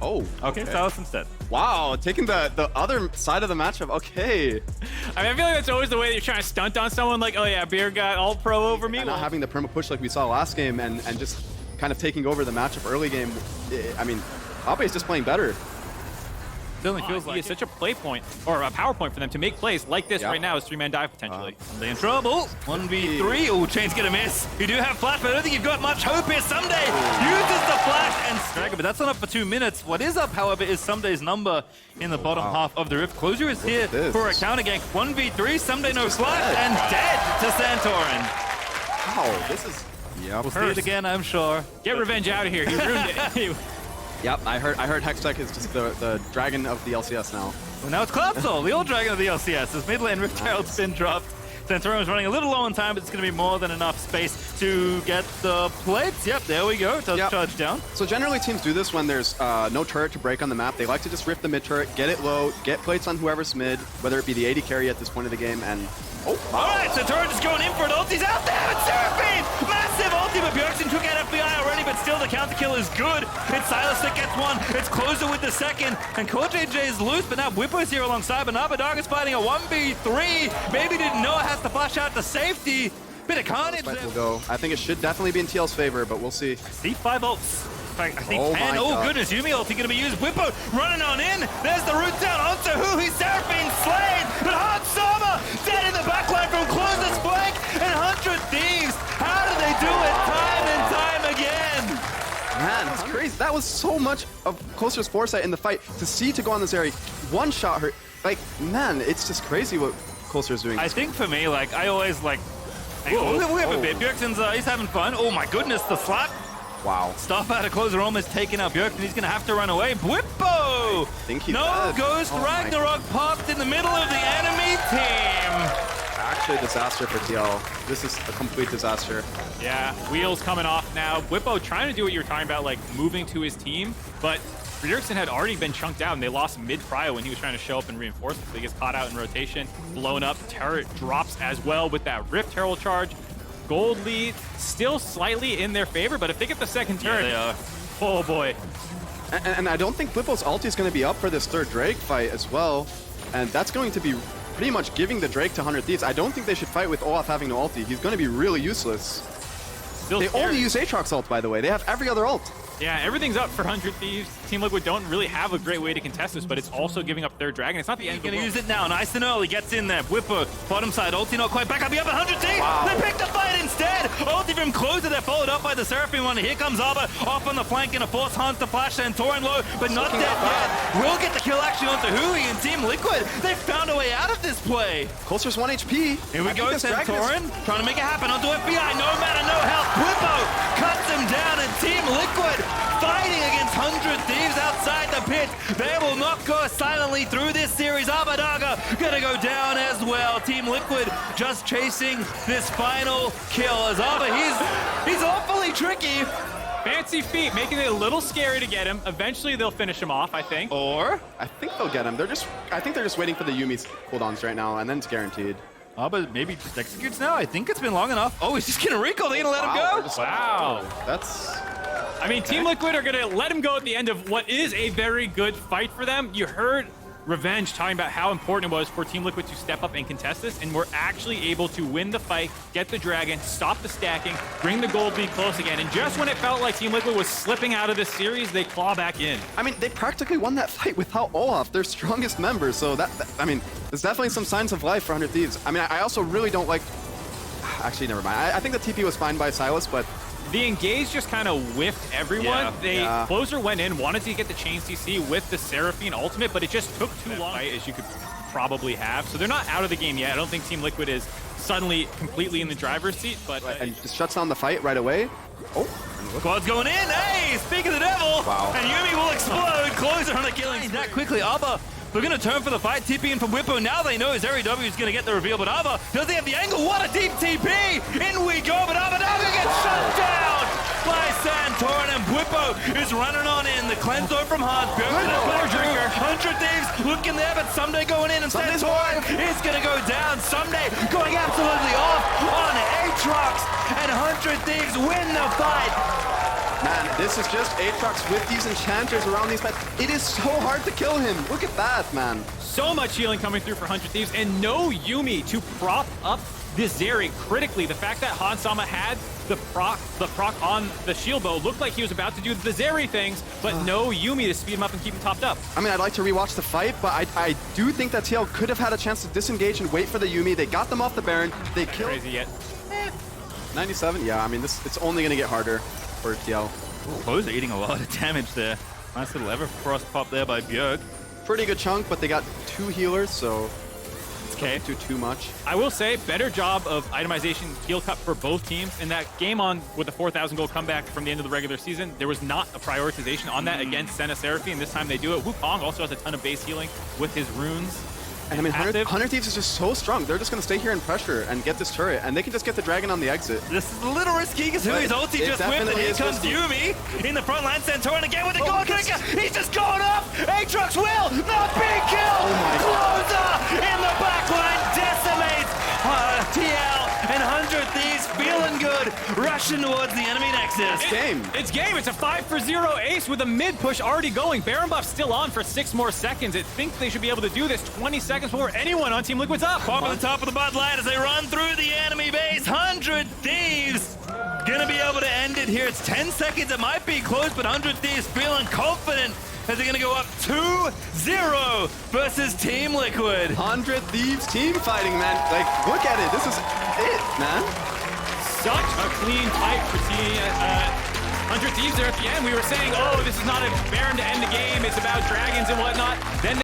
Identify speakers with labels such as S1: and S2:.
S1: Oh,
S2: Okay, Silas instead.
S1: Wow, taking the other side of the matchup. Okay.
S3: I mean, I feel like that's always the way that you're trying to stunt on someone. Like, oh yeah, Beer got all pro over me.
S1: And not having the perma push like we saw last game and just kind of taking over the matchup early game. I mean, Abe is just playing better.
S3: Certainly feels like it's such a play point or a power point for them to make plays like this right now as 3-man dive potentially.
S2: They in trouble. 1v3. Oh, Chain's gonna miss. You do have flash, but I don't think you've got much hope here. Someday uses the flash and Dragon, but that's not up for 2 minutes. What is up, however, is Someday's number in the bottom half of the Rift. Closure is here for a counter gank. 1v3. Someday no flash and dead to Santorin.
S1: Wow, this is
S2: We'll see it again, I'm sure.
S3: Get revenge out of here. He ruined it.
S1: Yep, I heard Hextech is just the dragon of the LCS now.
S2: Well, now it's KazaLoLL, the old dragon of the LCS. As mid lane Rift Herald's been dropped. Santorin is running a little low on time, but it's going to be more than enough space to get the plates. Yep, there we go. It does charge down.
S1: So generally teams do this when there's no turret to break on the map. They like to just rip the mid turret, get it low, get plates on whoever's mid, whether it be the AD carry at this point of the game, and
S2: all right, Santorin just going in for it. Ulti's out there, and Seraphine! Massive ulti, but Bjergsen took out FBI already, but still the counter kill is good. It's Silas that gets one, it's Closer with the second, and CoreJJ is loose, but now Whippo's here alongside, but Nabadog is fighting a 1v3. Maybe didn't know it has to flash out to safety. Bit of carnage there.
S1: Will go. I think it should definitely be in TL's favor, but we'll see.
S2: C5 ults. I think
S1: Oh
S2: 10. Oh, goodness. Yumi ulti going to be used. Whippo running on in. There's the root down onto who? He's Seraphine slain. But Hard Sama dead in the backline from Closer's flank. And 100 Thieves. How do they do it time and time again?
S1: Man, that's crazy. That was so much of Closer's foresight in the fight. To see to go on this area, one shot her. Like, man, it's just crazy what Closer's doing.
S2: I think for me, like, I always like. We have a bit. Bjergsen's he's having fun. Oh my goodness, the slap.
S1: Wow.
S2: Stuff out of Closer almost taking out Bjergsen. He's going to have to run away. Whippo! Ghost Ragnarok popped in the middle of the enemy team.
S1: Actually a disaster for TL. This is a complete disaster.
S3: Yeah, wheels coming off now. Whippo trying to do what you were talking about, like moving to his team, but Bjergsen had already been chunked out and they lost mid-prio when he was trying to show up and reinforce. So he gets caught out in rotation, blown up. Turret drops as well with that Rift Herald charge. Gold lead still slightly in their favor, but if they get the second turret,
S2: they are.
S3: Oh boy.
S1: And I don't think Whippo's ulti is going to be up for this third Drake fight as well. And that's going to be pretty much giving the Drake to 100 Thieves. I don't think they should fight with Olaf having no ulti. He's going to be really useless. They only use Aatrox ult, by the way. They have every other ult.
S3: Yeah, everything's up for 100 Thieves. Team Liquid don't really have a great way to contest this, but it's also giving up their dragon. It's not the end of the world.
S2: He's gonna use it now. Nice and early. Gets in there. Whippo, bottom side. Ulti not quite back up. You have 100 Thieves.
S1: Wow.
S2: They picked the fight instead. Ulti from Closer. They're followed up by the Seraphine one. Here comes Arbor off on the flank in a force hunt to flash Santorin low, but not dead yet. Will get the kill actually onto Hui and Team Liquid. They found a way out of this play.
S1: Closer's 1 HP.
S2: Here we go, Santorin trying to make it happen onto FBI. No matter, no health. Whippo cuts him down, and Team Liquid fighting against 100 Thieves outside the pit. They will not go silently through this series. Abadaga gonna go down as well. Team Liquid just chasing this final kill as Abba, he's awfully tricky.
S3: Fancy feet, making it a little scary to get him. Eventually they'll finish him off, I think.
S2: Or
S1: I think they'll get him. I think they're just waiting for the Yumi's cooldowns right now, and then it's guaranteed.
S2: Abba maybe just executes now. I think it's been long enough. Oh, he's just gonna recall. They're gonna let him go?
S3: Wow.
S1: That's...
S3: I mean, Team Liquid are going to let him go at the end of what is a very good fight for them. You heard Revenge talking about how important it was for Team Liquid to step up and contest this, and we're actually able to win the fight, get the dragon, stop the stacking, bring the gold lead close again. And just when it felt like Team Liquid was slipping out of this series, they claw back in.
S1: I mean, they practically won that fight without Olaf, their strongest member. So I mean, there's definitely some signs of life for 100 Thieves. I mean, I also really don't like... Actually, never mind. I think the TP was fine by Silas, but...
S3: The engage just kind of whiffed everyone. Closer went in, wanted to get the chain CC with the Seraphine ultimate, but it just took too long, as you could probably have. So they're not out of the game yet. I don't think Team Liquid is suddenly completely in the driver's seat, but...
S1: and just shuts down the fight right away. Oh.
S2: Quad's going in. Hey, speak of the devil.
S1: Wow.
S2: And Yumi will explode. Closer on the killing that quickly. Abba, they're going to turn for the fight. TP in from Whippo. Now they know Zeri W is going to get the reveal, but Abba, does he have the angle? What a deep TP. In we go, but Abba gets shut down by Santorin, and Whippo is running on in. The cleanse from Hans. Drinker. 100 Thieves looking there, but Someday going in, and Santorin is going to go down. Someday going absolutely off on Aatrox, and 100 Thieves win the fight.
S1: Man, this is just Aatrox with these enchanters around these fights. It is so hard to kill him. Look at that, man.
S3: So much healing coming through for 100 Thieves, and no Yuumi to prop up this Zeri critically. The fact that Hansama had the proc on the shield bow looked like he was about to do the Zeri things, but no Yuumi to speed him up and keep him topped up.
S1: I mean, I'd like to rewatch the fight, but I do think that TL could have had a chance to disengage and wait for the Yuumi. They got them off the Baron. They killed...
S3: Crazy yet.
S1: 97? Yeah, I mean, it's only going to get harder for TL.
S2: Closer eating a lot of damage there. Nice little Everfrost pop there by Bjerg.
S1: Pretty good chunk, but they got 2 healers, so
S3: Okay.
S1: don't do too much.
S3: I will say, better job of itemization heal cut for both teams. In that game on with the 4,000 goal comeback from the end of the regular season, there was not a prioritization on that against Senna Seraphine. This time they do it. Wukong also has a ton of base healing with his runes.
S1: And I mean, 100
S3: Active.
S1: Thieves is just so strong. They're just going to stay here and pressure and get this turret, and they can just get the dragon on the exit.
S2: This is a little risky because
S1: But
S2: his ulti
S1: it
S2: just whipped, and
S1: definitely
S2: here
S1: is
S2: comes
S1: risky.
S2: Yuumi in the front line. Centaur again with the gold
S1: yes.
S2: kicker. He's just going up. Aatrox will not be killed.
S1: my
S2: Closer in the back line decimates TL and 100 Thieves feeling good, rushing towards the enemy nexus.
S1: Game.
S3: It's game. It's a 5-for-0 ace with a mid push already going. Baron buff still on for 6 more seconds. I think they should be able to do this 20 seconds before anyone on Team Liquid's up.
S2: Pop at the top of the bud line as they run through the enemy base. 100 Thieves gonna be able to end it here. It's 10 seconds. It might be close, but 100 Thieves feeling confident as they're gonna go up 2-0 versus Team Liquid.
S1: 100 Thieves team fighting, man. Like, look at it. This is it, man.
S3: Such a clean fight for Team 100 Thieves there at the end. We were saying, oh, this is not a Baron to end the game. It's about dragons and whatnot. Then